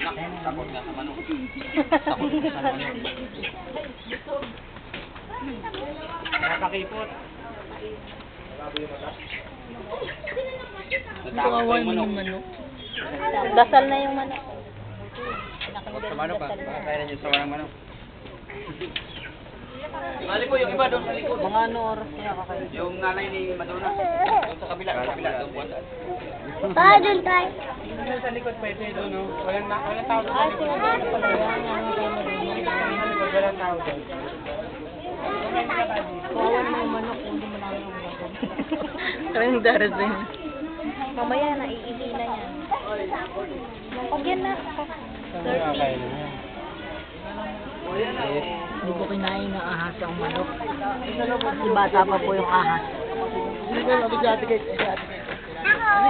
Takot nga sa manok. Takot nga sa manok. Nakakipot. Kawawa yung manok. Dasal na yung manok. Takot sa manok ah. Kaya na yung sawa ng manok. Mali po yung iba doon sa likod. Mga ano oras niya kakain? Yung nanay ni Madonna. Doon sa kabila. Doon po sa... Ah, dun tayo. Doon sa likod pwede doon no. Walang tao doon. Ah, sila na pala yan. Walang tao doon. Kawawa na yung manok. Hindi mo namin yung manok. Parang darating. Mamaya na, iihi na yan. Pag yan na. 30. Hindi ko kinain ng ahas ang manok. Kasi bata pa po yung ahas. Hindi ko labig sa ate guys.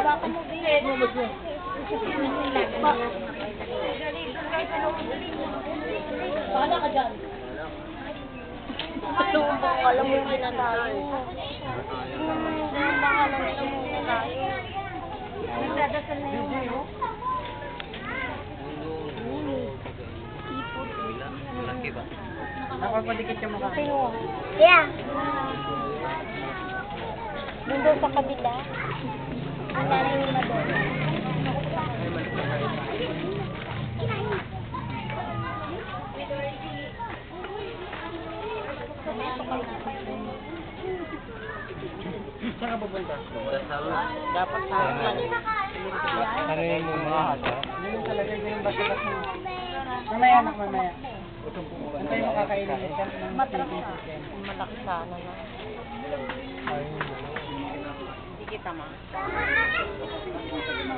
Baka mo bigay. Paano ka dyan? Tumbang, alam mo yung ginatayo. Tumbang, alam mo yung ginatayo. Nagdadasal na yung ano? Malaki ba? Napapadikit yung mukha. Yeah. Doon sa kabila. Ang nanay ni Madonna. Saan ka pupunta? Dapat sa akin. Ano yung mga hata? Yung talaga yung basta-basta. Mamaya anak, mamaya. Antay mo kakainin mo siya ng Malaki sana na. Hindi kita ma.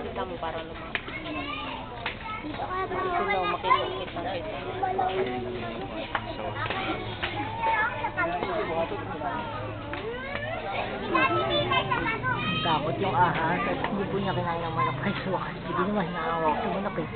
Kita mo para lumaki. Ito na makita. Takot yung ahas at hindi po niya kinain ng manok. Ay, suwakas. Hindi naman naawa ko sa manok eh.